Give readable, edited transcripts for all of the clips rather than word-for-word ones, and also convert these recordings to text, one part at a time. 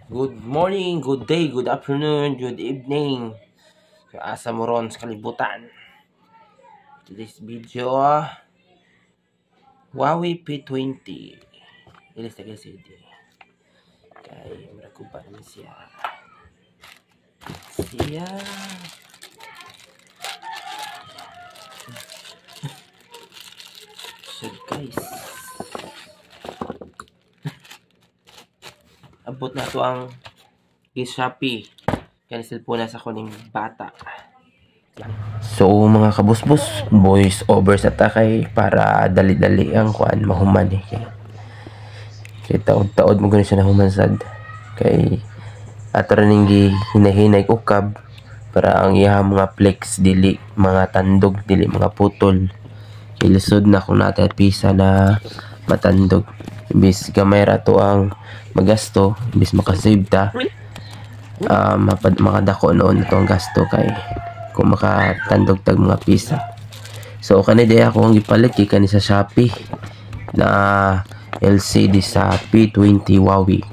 Good morning, good day, good afternoon, good evening. So, asa mo ron sa kalibutan. Today's video, Huawei P20. Ilis na LCD. Kaya, marakupa naman siya. So, guys. Abot na to ang Shopee. Yan cellphone na sa kuning bata. So mga kabusbus, voice over sa takay para dali-dali ang kuan mahuman eh. Kay taod-taod mo gani siya nahuman sad. Kay ato rin hinahinay ukab para ang iya mga flex dili mga tandog, dili mga putol. Ilisod na kung natin pisa na matandog. Imbis gamay ra to ang magasto, imbis makasave ta. Makadako noon ito ang gasto kay kung makatandog tag mga pisa. So kanina ako ang gipalit kay kani sa Shopee na LCD sa P20 Huawei.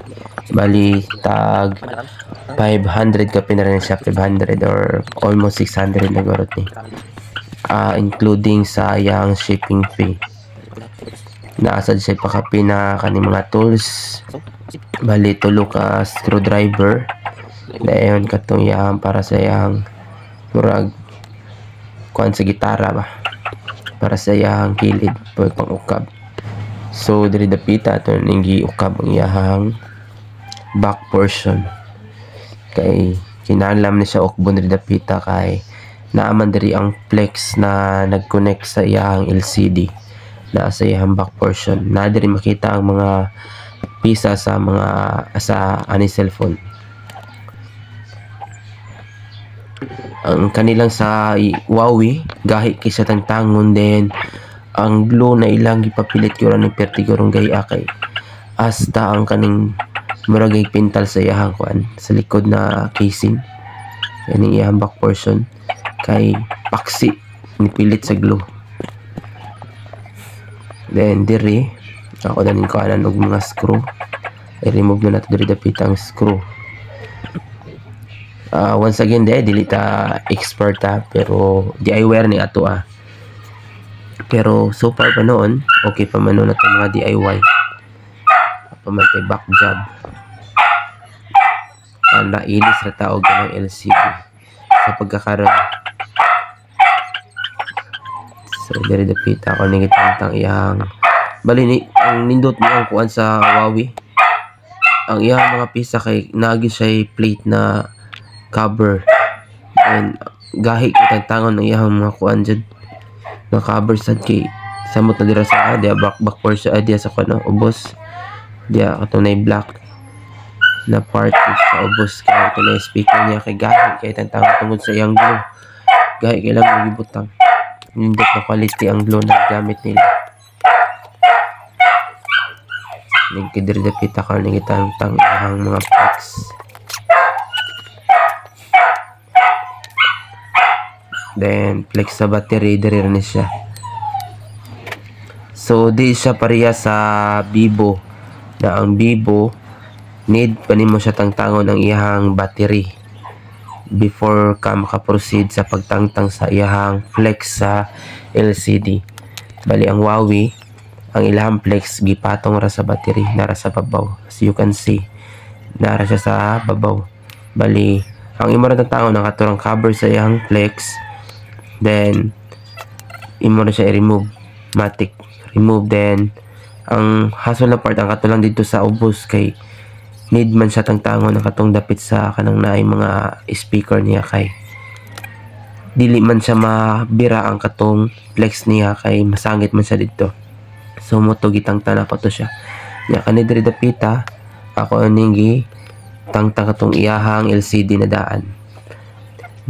Bali tag 500 ka pinarin siya, 500 or almost 600 na garot ni. Including sa yang shipping fee. Naasad siya pakapi na kani mga tools. Bali tulo ka screwdriver. Dayon katong yang para sa yang murag kuan sa gitara ba para sa yang kilid pang ukab. So diri dapita ato ning giukab ang iyang back portion kay kinahanglan ni siya ukbon diri dapita kay naaman diri ang flex na nag-connect sa iyang LCD na sa iyang back portion. Na diri makita ang mga pisa sa mga sa ani cellphone. Ang kanilang sa Huawei gahi kaysa tangtangon din ang glue na ilang gipapilit ko ng pertigurong gaya kay hasta ang kaning murag pintal sa iyang kuan sa likod na casing kaning iyang back portion kay paksi nipilit sa glue. Then diri ako daning kuanan og mga screw i-remove na nato diri dapit ang screw. Once again dili ta expert pero DIY ni ato pero so far pa noon okay pa man na mga DIY pamatay back job nailis na tao ng LCD sa pagkakaroon. So diri dapit ako ni gitantang iyang bali ni ang nindot niya kuan sa Huawei ang iyang mga pisa kay nagi siya plate na cover and gahi kitang tangon ng iyang mga kuan dyan na cover sad kay samot na dira sa dia back portion dia sa kuan ubos dia ato na black na part sa ubos kay ato na speaker niya kay gahi kay tangon tungod sa iyang glue gahi kay lang magibutang nindot na quality ang glue na gamit nila. Nagkidiri dapita ka ni kitang iyang mga parts. Then flex sa battery diri rin siya. So di siya pareha sa Vivo na ang Vivo need pa nimo siya tangtangon ang iyang battery before ka maka-proceed sa pagtangtang sa iyang flex sa LCD. Bali ang Huawei ang ilang flex gipatong ra sa battery nara sa babaw. As you can see nara siya sa babaw. Bali ang imo ra tangtangon ang katurang cover sa iyang flex. Then imo na siya i-remove matic remove. Then ang hasol na part ang katulang dito sa ubos kay need man siya tangtangon ang katong dapit sa kanang naay mga speaker niya kay dili man siya mabira ang katong flex niya kay masangit man siya dito. So moto gitangtana pa to siya nya kani diri dapita ako ning tangtang katong iyahang LCD na daan.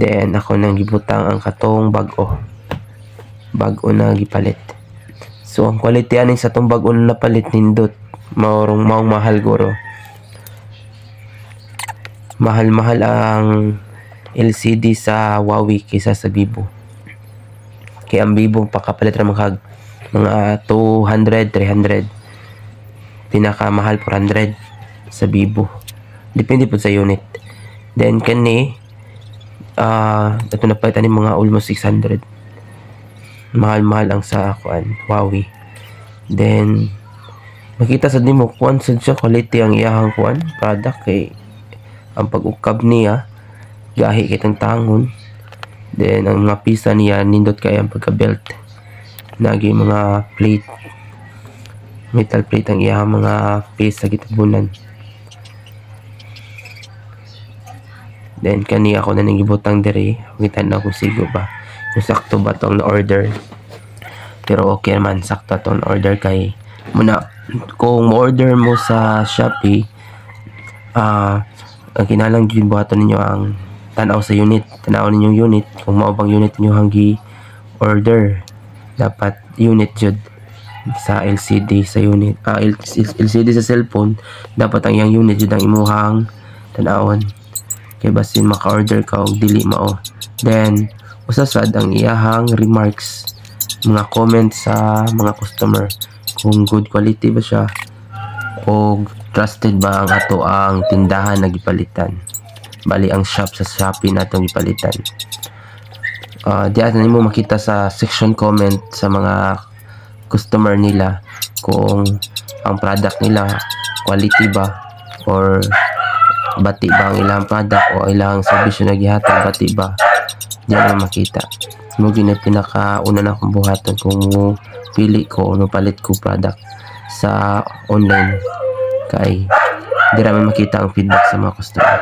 Then ako nang gibutang ang katong bag-o na gipalit. So ang quality aning sa tong bag-o na napalit nindot maong mahal guro. Mahal ang LCD sa Huawei kaysa sa Vivo. Kaya ang Vivo pakapalit ra mga 200, 300. Pinakamahal 400 sa Vivo. depende po sa unit. Then kani ito na pa ni mga almost 600. Mahal ang sa kuan Huawei. Then makita sa nimo kuan sad siya quality ang iyahang kuan product kay ang pag-ukab niya gahi kitang tangon. Then ang mga pisa niya nindot kay ang pagka-belt. Nagi mga plate, metal plate ang iyahang mga piece sa gitabunan. Then kani ako na nang gibutang diri, kita na kung sigo ba, kung sakto ba tong na-order. Pero okay naman, sakto tong na-order kay muna kung order mo sa Shopee, ang kinalang gyud buhaton ninyo ang tanaw sa unit, tanaw ninyong unit kung mao bang unit niyo hanggi order. Dapat unit jud sa LCD sa unit, LCD sa cellphone, dapat ang iyang unit jud ang imuhang tanawon. Kay basin maka-order ka og dili mao. Then usasad ang iyahang remarks, mga comments sa mga customer, kung good quality ba siya o trusted ba ang ato ang tindahan na gipalitan, bali ang shop sa Shopee natong gipalitan. Diyan na nimo makita sa section comment sa mga customer nila kung ang product nila quality ba or bati ba ang ilang product o ilang servisyo na gihatag, bati ba. Diyan na makita mo gina pinakauna na kong buhaton kung pili ko o palit ko product sa online kay dira man makita ang feedback sa mga customer.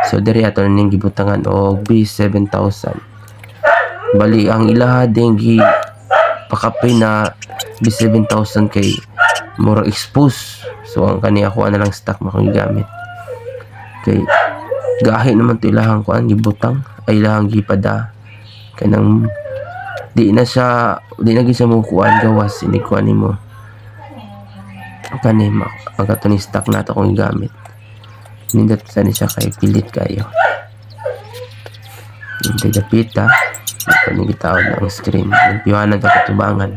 So diri ato ning gibutangan og B7000. Bali ang ilaha ding gi pakapay na B7000 kay mura expose. So ang kaniya ko na lang stock makong gamit. Kay gahi naman to ilahang kuan gibutang ay ilahang gipada kanang di na siya mo kuan gawas ini kuan nimo kani magato ni stock nato kung gamit. Nindot sa ni siya kay pilit kayo. Hindi dapita ito ni gitaod ang screen piwanan ka katubangan.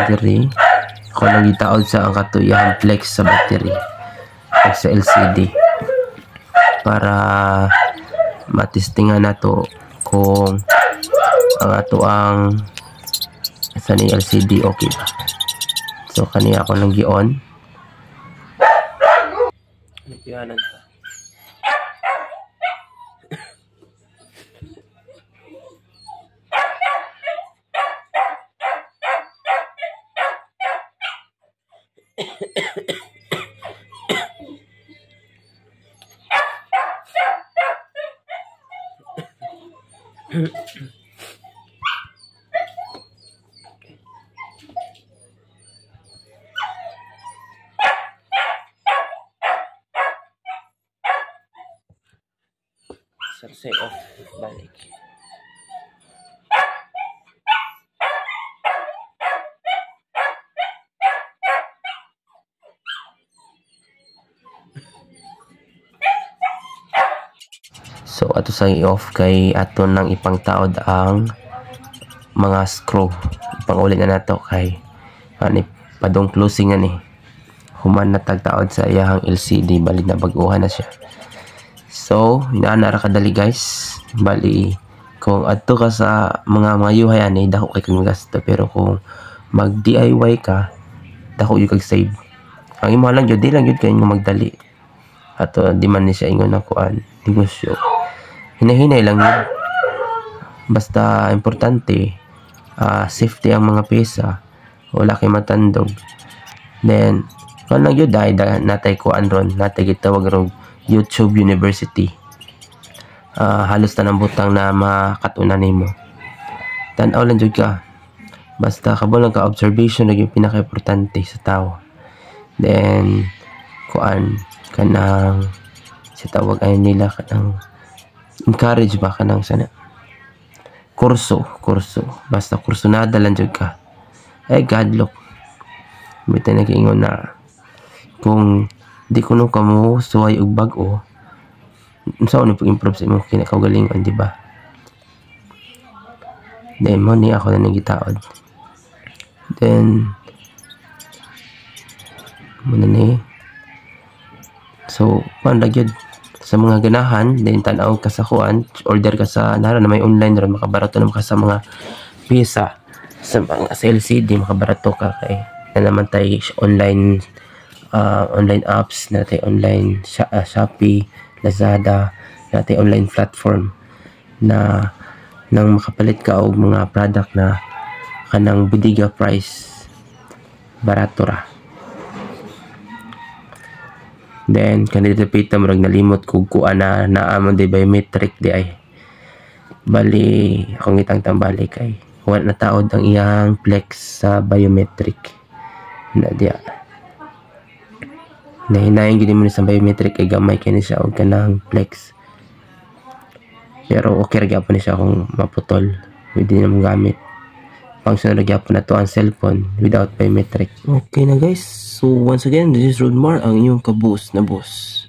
Diri ako nang gitaod sa ang katuyang flex sa battery o sa LCD para matistingan nato kung ang ato ang sa ni LCD okay ba. So kaniya ako nang gi-on piwanan ka. Say off balik. So ato sa i-off kay ato nang ipangtaod ang mga screw. Ipanguli na nato kay ani padong closing na ni. Human na tagtaod sa iyahang LCD bali na baguhan na siya. So inaanara kadali guys. Bali kung adto ka sa mga mayuhay ani dako kay kang gasto, pero kung mag DIY ka dako yung kag save. Ang imo lang jud di lang jud kay nga magdali. Ato di man ni siya ingon na kuan negosyo. Hinahinay lang yun. Basta importante safety ang mga pesa, wala kay matandog. Then kung lang yun dahil natay kuan ron, natay gitawag ron YouTube University. Halos tanang butang na makatunan nimo. Tanaw lang jud ka. Basta kabo lang ka observation lagi yung pinaka-importante sa tao. Then kuan kanang si tawag ay nila kanang encourage ba kanang sana kurso basta kurso nada lang jud ka ay gadlock bita nag-ingon na kung di kuno ka mo suway og bag-o unsa ni pag-improve sa imong kinakaugalingon, di ba? Then mo ni ako na nagitaod. Then muna ni. So kuan ra gyud sa mga ganahan, then tan-aw ka sa kuan, order ka sa nara na may online ron, makabarato naman ka sa mga pisa sa mga sa LCD, makabarato ka kay na naman tay online online apps na tay online Shopee, Lazada, na tay online platform na nang makapalit ka og mga product na kanang budiga price, barato ra. Then kanito pita murag nalimot kog kuan na naamon di biometric di ay. Bali akong itang balik kay wala na taod ang iyang flex sa biometric na diya. Nahinayon gid mo sa biometric kay gamay kini siya og kanang flex. Pero okay ra gyapon siya kung maputol, pwede na mo gamit. Function na gyapon na to ang cellphone without biometric. Okay na guys, so once again, this is Rodmar, ang inyong kaboss na boss.